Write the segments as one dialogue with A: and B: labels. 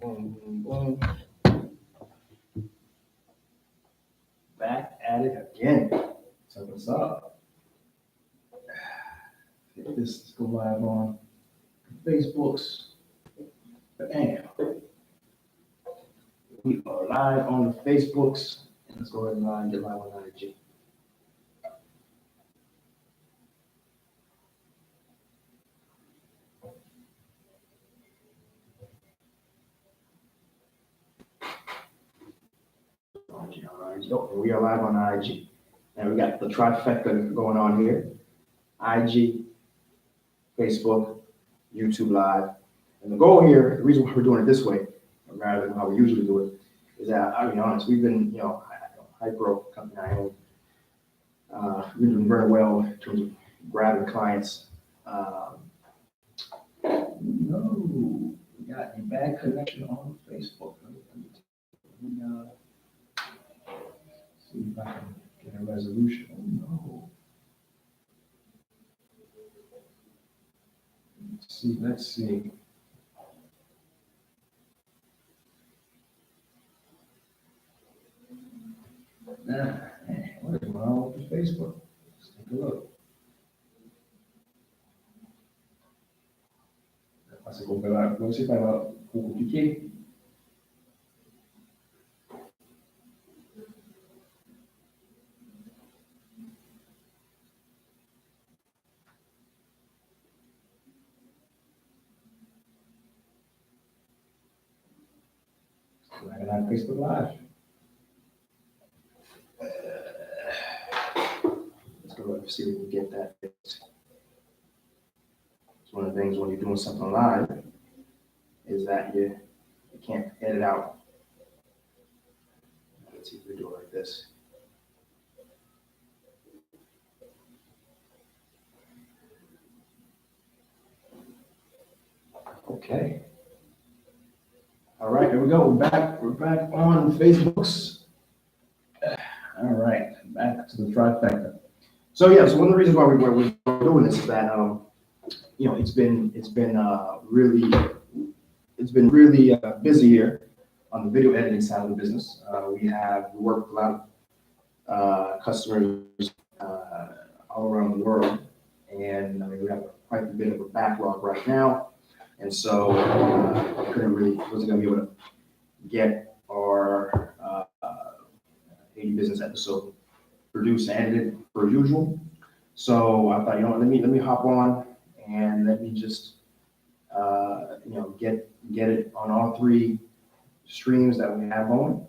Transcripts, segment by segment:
A: Boom, boom, boom. Back at it again. So what's up? This go live on Facebook's. Bam. We are live on the Facebooks. And let's go ahead and get live on IG. We are live on IG. And we got the trifecta going on here. IG, Facebook, YouTube Live. And the goal here, the reason why we're doing it this way, rather than how we usually do it, is that, I'll be honest, we've been, Hypro company I own, we've been doing very well in terms of grabbing clients. No, we got a bad connection on Facebook. Let me see if I can get a resolution. Oh no. Let's see. What is going on with Facebook? Let's take a look. Vamos ver para compliquer. We're going to have Facebook Live. Let's go and see if we can get that fixed. It's one of the things when you're doing something live is that you can't edit out. Let's see if we do it like this. Okay. All right, here we go. We're back on Facebooks. All right, back to the trifecta. So yeah, so one of the reasons why we're doing this is that it's been really busy here on the video editing side of the business. We work with a lot of customers all around the world, and we have quite a bit of a backlog right now. And so wasn't going to be able to get our Haiti business episode produced and edited per usual. So I thought, let me hop on and let me just get it on all three streams that we have going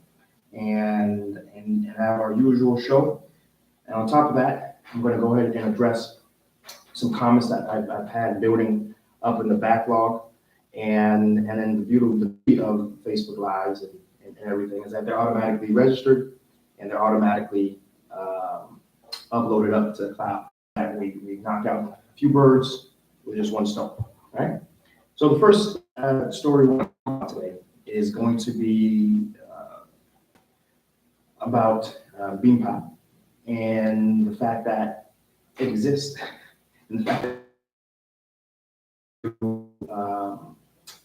A: and have our usual show. And on top of that, I'm going to go ahead and address some comments that I've had building up in the backlog, and then the beauty of Facebook Lives and everything is that they're automatically registered and they're automatically uploaded up to the cloud. And we knock out a few birds with just one stone, right? So the first story we want today is going to be about BeamPod and the fact that it exists, and the fact that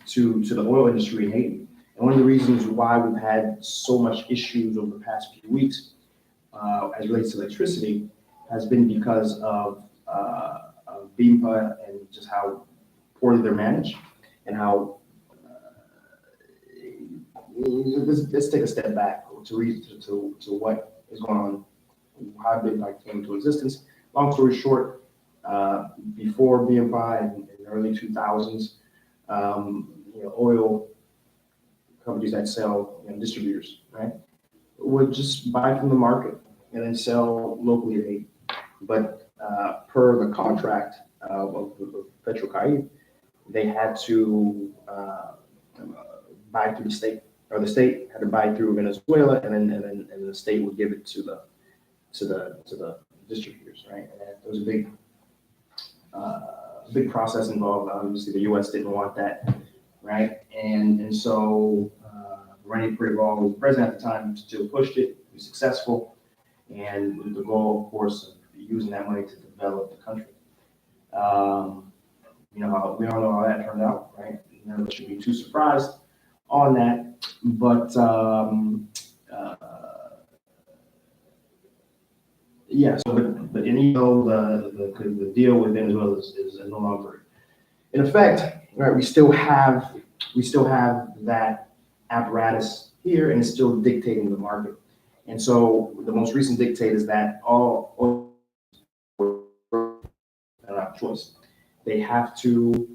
A: to the oil industry in Haiti. And one of the reasons why we've had so much issues over the past few weeks as relates to electricity has been because of BeamPod and just how poorly they're managed and how let's take a step back to what is going on, how BeamPod came into existence. Long story short, before BeamPod in the early 2000s, oil companies that sell distributors, right, would just buy from the market and then sell locally to Haiti. But per the contract of Petrocaribe, they had to buy through the state, or the state had to buy through Venezuela, and then the state would give it to the distributors, right? And there was a big process involved. Obviously, the U.S. didn't want that, right? And so Rene Preval was president at the time, still pushed it. He was successful, and with the goal, of course, of using that money to develop the country. We all know how that turned out, right? None of us should be too surprised on that. But yeah, so but and even though the deal with Venezuela is no longer in effect, right? We still have that apparatus here, and it's still dictating the market. And so the most recent dictate is that all oil don't have a choice. They have to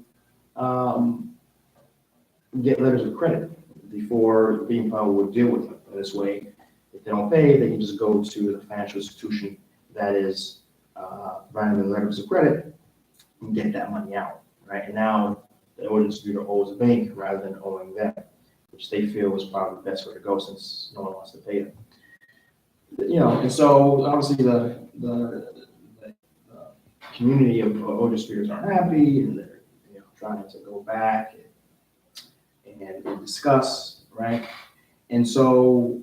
A: get letters of credit before being power would deal with them. This way, if they don't pay, they can just go to the financial institution that is providing them letters of credit and get that money out, right? And now the oil distributor owes a bank rather than owing them, which they feel is probably the best way to go since no one wants to pay them. And so obviously the community of oil distributors aren't happy, and they're trying to go back and discuss, right? And so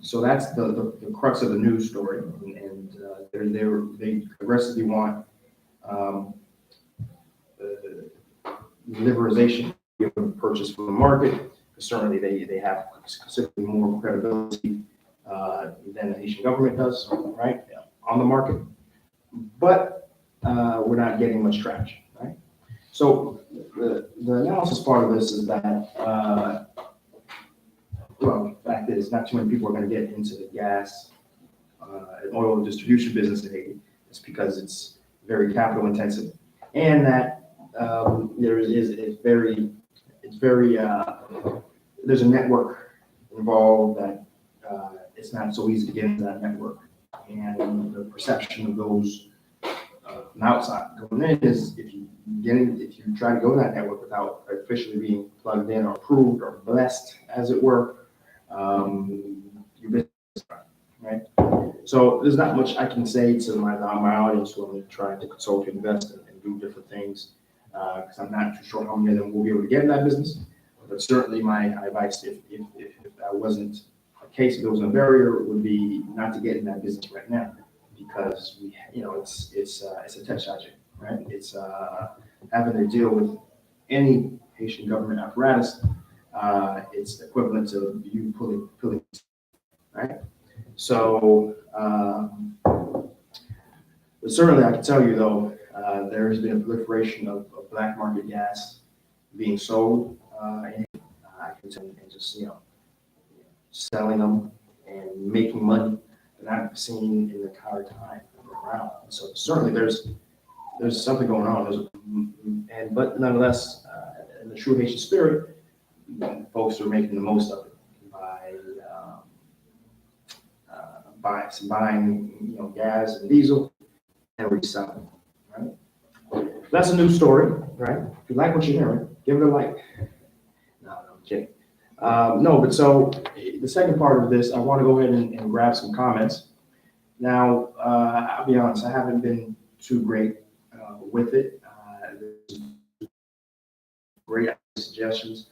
A: so that's the crux of the news story, and they aggressively want liberalization of purchase from the market. Certainly, they have considerably more credibility than the Haitian government does, right, on the market. But we're not getting much traction, right? So the analysis part of this is that, well, the fact is not too many people are going to get into the gas and oil distribution business in Haiti. It's because it's very capital intensive, and that there's a network involved that it's not so easy to get into that network, and the perception of those from outside going in is if you try to go to that network without officially being plugged in or approved or blessed, as it were, your business, right? So there's not much I can say to my audience who I'm trying to consult, invest, and do different things, because I'm not too sure how many of them will be able to get in that business. But certainly my advice, if that wasn't a case, if there was a barrier, would be not to get in that business right now, because it's a touch subject, right? It's having to deal with any Haitian government apparatus. It's equivalent to you pulling, right? So, but certainly I can tell you though, there has been a proliferation of black market gas being sold, and just selling them and making money that I've seen in the entire time around. So certainly there's something going on. But nonetheless, in the true Haitian spirit, folks are making the most of it by buying gas and diesel and reselling. Right? That's a new story, right? If you like what you're hearing, give it a like. No, I'm kidding. No, but so the second part of this, I want to go ahead and grab some comments. Now, I'll be honest, I haven't been too great with it. There's great suggestions,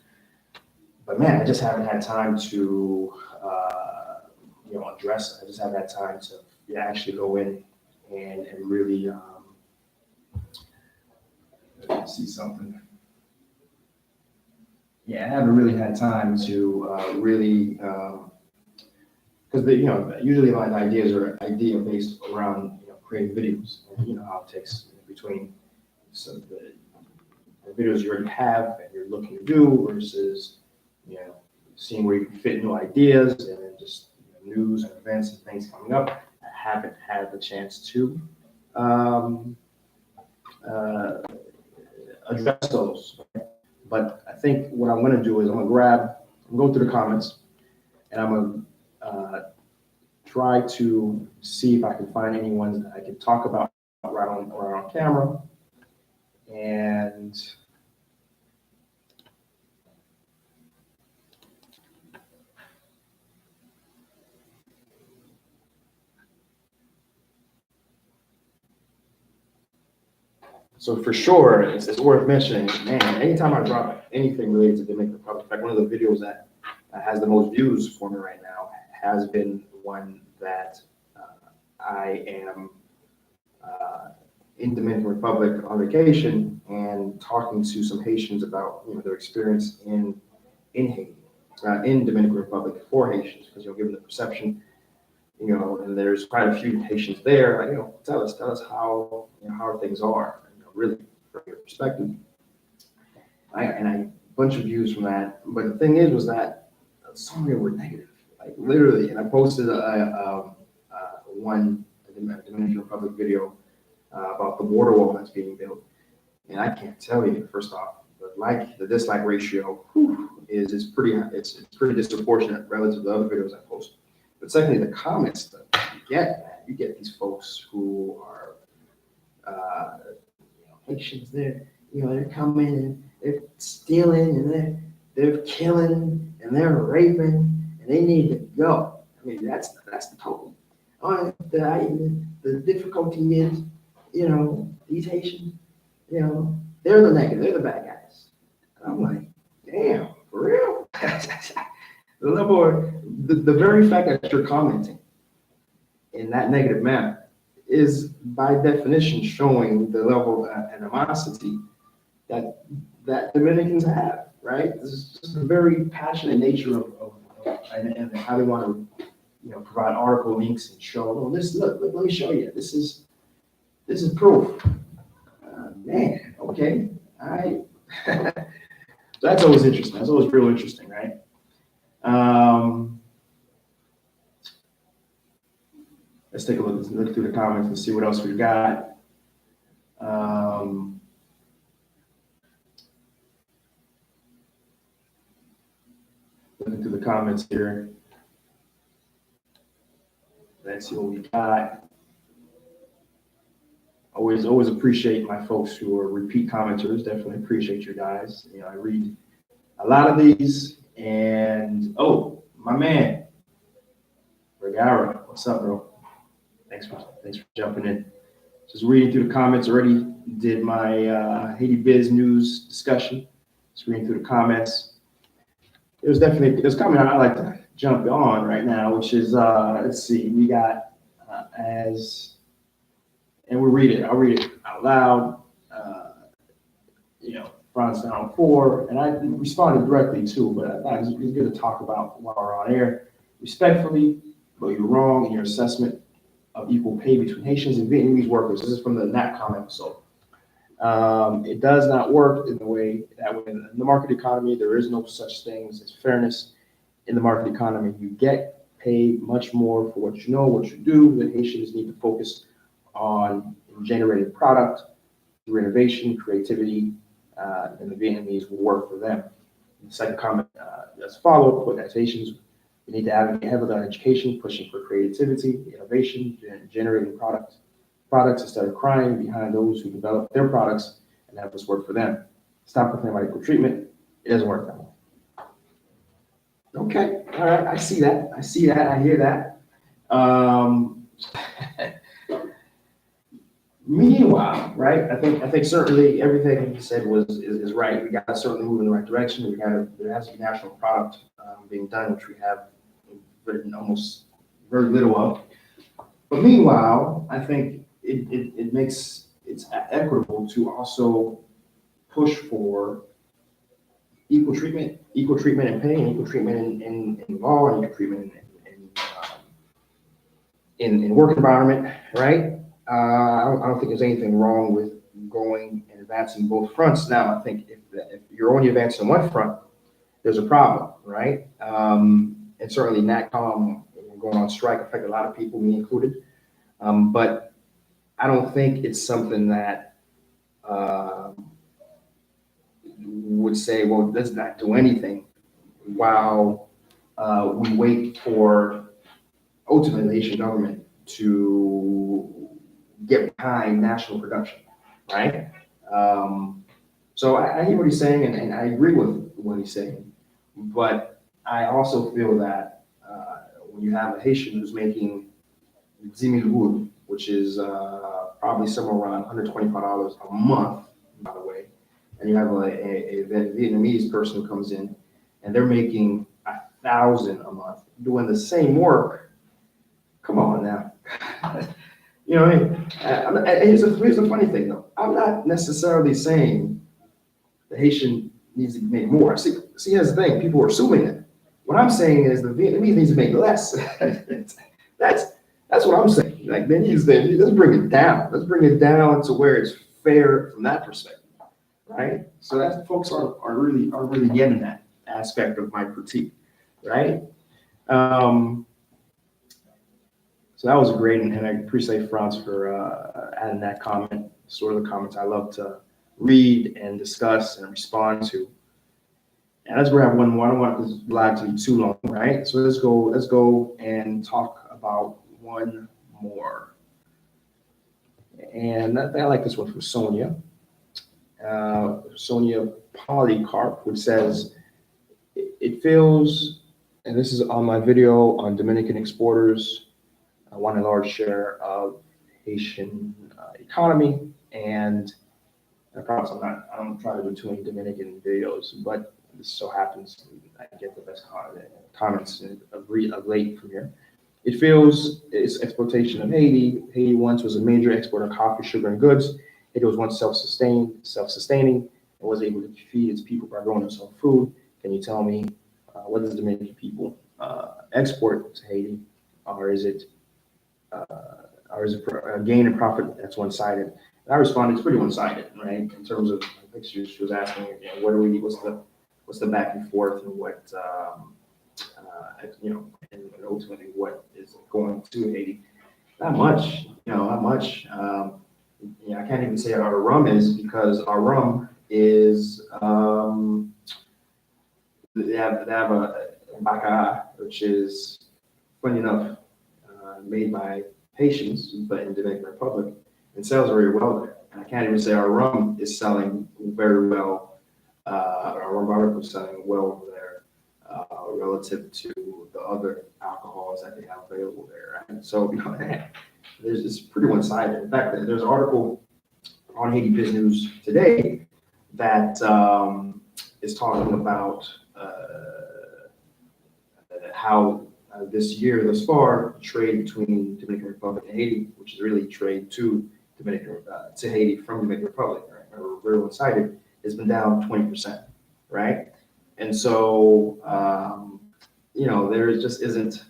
A: but man, I just haven't had time to address it. I just haven't had time to actually go in and really see something. Yeah, I haven't really had time to really, because usually my ideas are idea based around creating videos, and how it takes between the videos you already have and you're looking to do versus seeing where you can fit new ideas and then just news and events and things coming up. I haven't had the chance to address those. But I think what I'm going to do is I'm going to go through the comments, and I'm going to try to see if I can find any ones that I can talk about right on camera. And so for sure, it's worth mentioning, man, anytime I drop anything related to Dominican Republic, in fact, one of the videos that has the most views for me right now has been one that I am in Dominican Republic on vacation and talking to some Haitians about their experience in Haiti, in Dominican Republic for Haitians, because given the perception, and there's quite a few Haitians there, like tell us how things are, really from your perspective. I bunch of views from that, but the thing was that so many were negative, like literally. And I posted one Dominican Republic video about the border wall that's being built, and I can't tell you, first off, the dislike ratio is pretty disproportionate relative to the other videos I post. But secondly, the comments that you get these folks who are Haitians. They're coming and they're stealing and they're killing and they're raping and they need to go. I mean, that's the total. The difficulty is, these Haitians, they're the negative, they're the bad guys. And I'm like, damn, for real? The level, the very fact that you're commenting in that negative manner is by definition showing the level of animosity that Dominicans have, right? This is just a very passionate nature of and how they want to, provide article links and show. Oh, look, let me show you. This is proof. Man, okay, all right. That's always interesting. That's always real interesting, right? Let's take a look through the comments and see what else we've got. Looking through the comments here. Let's see what we got. Always appreciate my folks who are repeat commenters. Definitely appreciate you guys. I read a lot of these, and my man, Regara, what's up, bro? Thanks for jumping in. Just reading through the comments already. Did my Haiti Biz News discussion. Just reading through the comments. There's comment I'd like to jump on right now, which is let's see, we got and we'll read it. I'll read it out loud. France down 4, and I responded directly too, but I thought it was good to talk about while we're on air. Respectfully, but you're wrong in your assessment of equal pay between Haitians and Vietnamese workers. This is from the NatCom episode. It does not work in the way that in the market economy, there is no such thing as fairness. In the market economy, you get paid much more for what you know, what you do. The Haitians need to focus on generating product through innovation, creativity, and the Vietnamese will work for them. The second comment that's followed, but as Haitians, we need to advocate heavily on education, pushing for creativity, innovation, and generating products instead of crying behind those who develop their products and have us work for them. Stop complaining about equal treatment. It doesn't work that way. Okay, all right, I see that, I hear that. Meanwhile, right, I think certainly everything he said is right. We got to certainly move in the right direction. There has to be national product being done, which we have almost very little of. But meanwhile, I think it makes it's equitable to also push for equal treatment in pay, and equal treatment in law, and equal treatment in work environment, right? I don't think there's anything wrong with going and advancing both fronts. Now, I think if you're only advancing one front, there's a problem, right? And certainly NatCom going on strike affected a lot of people, me included. But I don't think it's something that would say, well, let's not do anything while we wait for ultimately the Haitian government to get behind national production, right? So I hear what he's saying, and I agree with what he's saying, but I also feel that when you have a Haitian who's making 10,000, which is probably somewhere around $125 a month, by the way, and you have a Vietnamese person who comes in and they're making 1,000 a month doing the same work. Come on now. You know what I mean? Here's the funny thing though. I'm not necessarily saying the Haitian needs to make more. See, here's the thing. People are assuming that. What I'm saying is the Vietnamese needs to make less. that's that's what I'm saying. Like let's bring it down. Let's bring it down to where it's fair from that perspective, right? So that folks are really getting that aspect of my critique, right? Um, so that was great, and I appreciate Franz for adding that comment. Sort of the comments I love to read and discuss and respond to. And let's grab one more. I don't want this live to be too long, right? So let's go and talk about one more. And I like this one from Sonia. Sonia Polycarp, which says, it feels, and this is on my video on Dominican exporters, want a large share of Haitian economy. And I promise I don't try to do too many Dominican videos, but this so happens I get the best comments of late from here. It feels its exploitation of Haiti. Haiti once was a major exporter of coffee, sugar, and goods. Haiti was once self-sustaining, and was able to feed its people by growing its own food. Can you tell me what does the Dominican people export to Haiti, or is it a gain in profit that's one-sided? And I responded, it's pretty one-sided, right? In terms of, I think she was asking again, what do we need? What's the back and forth, and what and ultimately what is going to Haiti? Not much, not much. I can't even say our rum is, because our rum is they have a baca, which is funny enough made by Haitians, but in Dominican Republic, and sells very well there. And I can't even say our rum is selling very well. Our rum barley is selling well over there relative to the other alcohols that they have available there. Right? So there's this pretty one-sided. In fact, there's an article on Haiti Biz News today that is talking about how this year thus far, trade between Dominican Republic and Haiti, which is really trade to Haiti from Dominican Republic, right? Or very one-sided, has been down 20%, right? And so there just isn't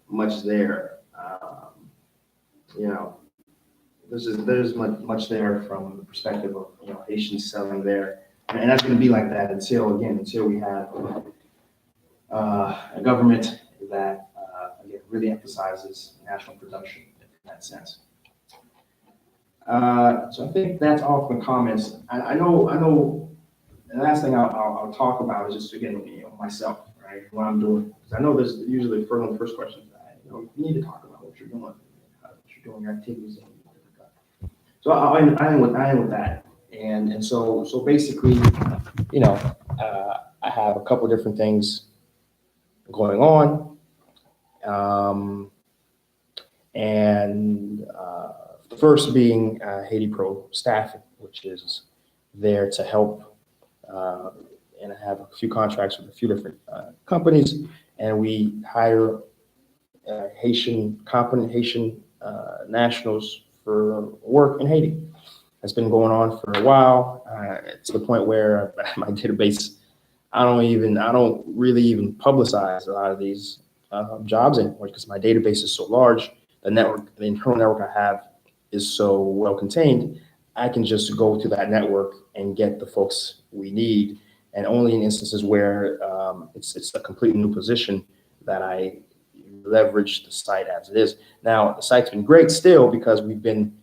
A: much there. There's much there from the perspective of Haitians selling there, and that's going to be like that until we have a government that again really emphasizes national production in that sense. So I think that's all from comments. I know. The last thing I'll talk about is just again myself, right? What I'm doing, because I know there's usually one of the first questions that you need to talk about what you're doing, your activities, and so I end with that, and so basically, I have a couple different things going on, and the first being Haiti Pro Staffing, which is there to help. And I have a few contracts with a few different companies, and we hire competent Haitian nationals for work in Haiti. That's been going on for a while, to the point where my database, I don't really even publicize a lot of these jobs anymore, because my database is so large. The internal network I have is so well contained. I can just go to that network and get the folks we need, and only in instances where it's a completely new position that I leverage the site as it is. Now, the site's been great still, because we've been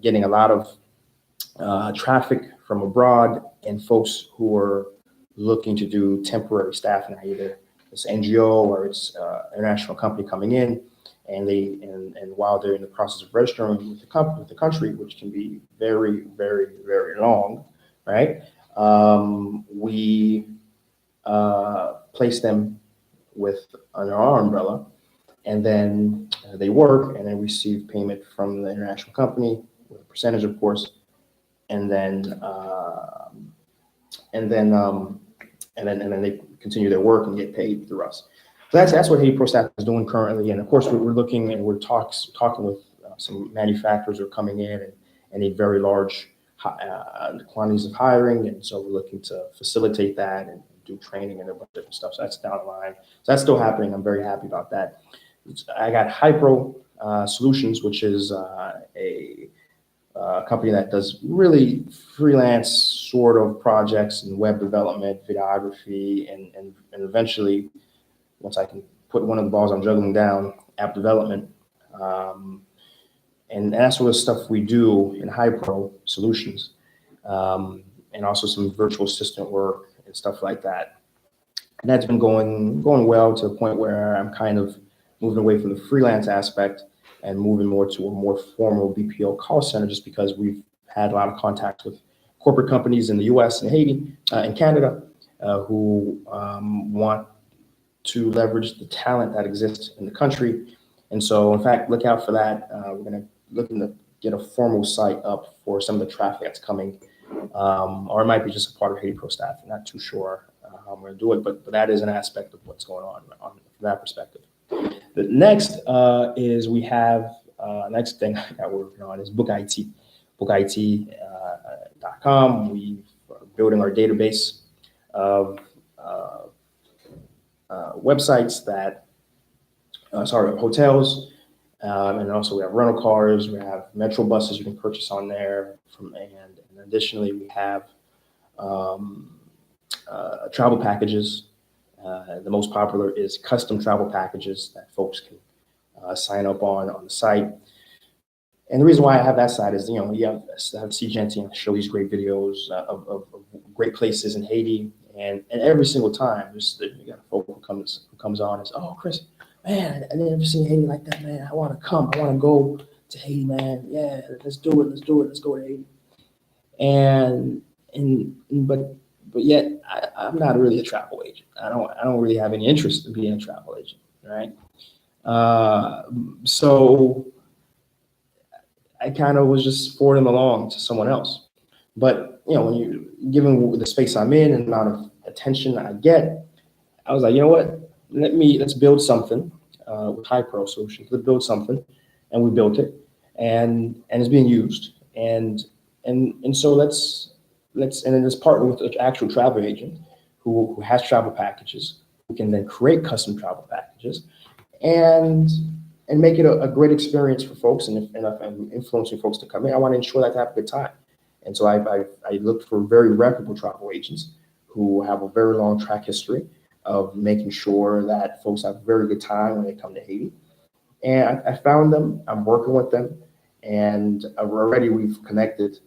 A: getting a lot of traffic from abroad and folks who are looking to do temporary staffing, either it's NGO or it's international company coming in. And while they're in the process of registering with the country, which can be very, very, very long, right? We place them under our umbrella, and then they work, and then receive payment from the international company with a percentage, of course, and then they continue their work and get paid through us. So that's what Haiti Pro Staff is doing currently, and of course we're looking and we're talking with some manufacturers who are coming in and need very large quantities of hiring, and so we're looking to facilitate that and do training and a bunch of different stuff. So that's down the line. So that's still happening. I'm very happy about that. I got Hypro Solutions, which is a company that does really freelance sort of projects in web development, videography, and eventually, once I can put one of the balls I'm juggling down, app development. And that's sort of stuff we do in Hypro Solutions, and also some virtual assistant work and stuff like that. And that's been going well to the point where I'm kind of moving away from the freelance aspect and moving more to a more formal BPO call center, just because we've had a lot of contacts with corporate companies in the US and Haiti and Canada who want to leverage the talent that exists in the country. And so, in fact, look out for that. We're going to looking to get a formal site up for some of the traffic that's coming, or it might be just a part of Haiti Pro Staff. I'm not too sure how I'm going to do it, but that is an aspect of what's going on from that perspective. The next is we have next thing that we're working on is Book IT, bookit.com. We are building our database of websites that, hotels, and also we have rental cars, we have metro buses you can purchase on there, and additionally we have travel packages. The most popular is custom travel packages that folks can sign up on the site. And the reason why I have that site is, you have Seejeanty and show these great videos of great places in Haiti, and every single time, you got a folk who comes on and says, "Oh, Chris, man, I never seen Haiti like that, man. I want to come. I want to go to Haiti, man. Yeah, let's do it. Let's do it. Let's go to Haiti." But yet I'm not really a travel agent. I don't really have any interest in being a travel agent, right? So I kind of was just forwarding them along to someone else. But when you given the space I'm in and the amount of attention I get, I was like, you know what? Let's build something with Hypro Solutions. Let's build something, and we built it, and it's being used, and so let's and then let's partner with an actual travel agent who has travel packages, who can then create custom travel packages, and make it a great experience for folks. And if I'm influencing folks to come in, I want to ensure that they have a good time. And so I looked for very reputable travel agents who have a very long track history of making sure that folks have a very good time when they come to Haiti. And I found them. I'm working with them, and already we've connected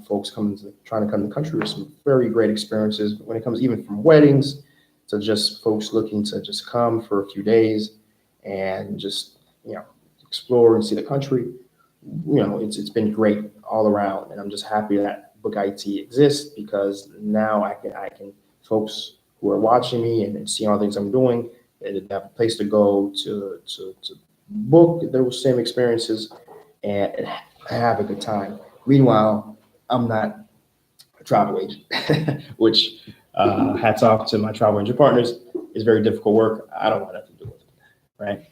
A: folks trying to come to the country with some very great experiences when it comes even from weddings to just folks looking to just come for a few days and just explore and see the country. It's been great all around, and I'm just happy that Book IT exists, because now I can folks who are watching me and seeing all the things I'm doing, they have a place to go to book those same experiences and have a good time. Meanwhile, I'm not a travel agent, which hats off to my travel agent partners. Is very difficult work. I don't want nothing to do with it, right?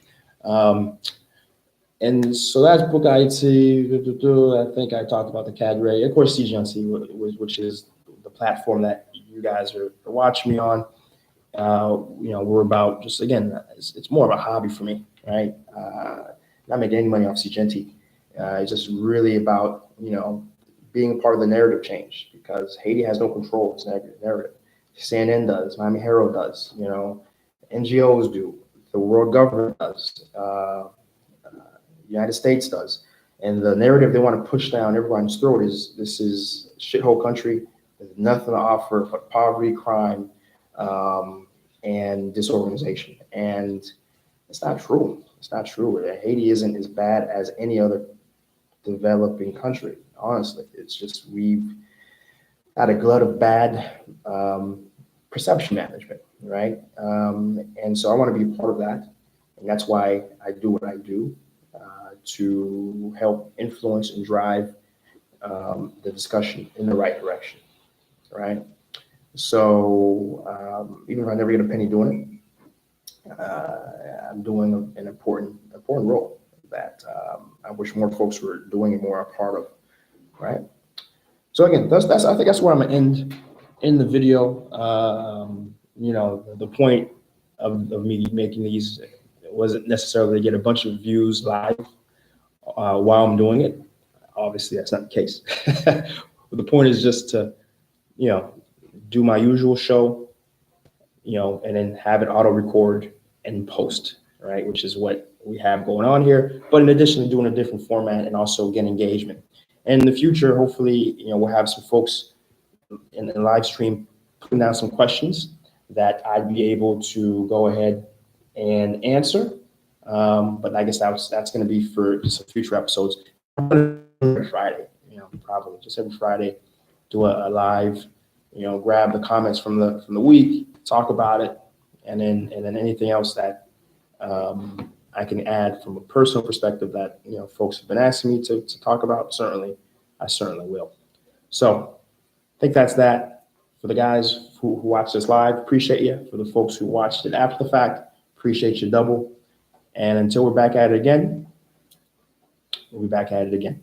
A: And so that's Book IT. I think I talked about the cadre. Of course, Seejeanty, which is the platform that you guys are watching me on. We're about just, again, it's more of a hobby for me, right? Not making any money off Seejeanty. It's just really about, being a part of the narrative change, because Haiti has no control of its narrative. CNN does, Miami Herald does, NGOs do, the world government does, United States does. And the narrative they want to push down everyone's throat is this is a shithole country with nothing to offer but poverty, crime, and disorganization. And it's not true. It's not true. Haiti isn't as bad as any other developing country. Honestly, it's just we've had a glut of bad perception management, right? And so I want to be a part of that, and that's why I do what I do, to help influence and drive the discussion in the right direction, right? So even if I never get a penny doing I'm doing an important role that I wish more folks were doing and more a part of, right? So again, that's I think that's where I'm gonna end the video. You know, the point of me making these wasn't necessarily to get a bunch of views live while I'm doing it. Obviously, that's not the case. But the point is just to, you know, do my usual show, you know, and then have it auto record and post, right? Which is what we have going on here. But in addition to doing a different format and also get engagement. And in the future, hopefully, you know, we'll have some folks in the live stream putting down some questions that I'd be able to go ahead and answer. But I guess that's going to be for some future episodes. Every Friday, you know, probably just every Friday, do a live, you know, grab the comments from the week, talk about it, and then anything else that I can add from a personal perspective that, you know, folks have been asking me to talk about. I certainly will. So I think that's that. For the guys who watched this live, appreciate you. For the folks who watched it after the fact, appreciate you double. And until we're back at it again, we'll be back at it again.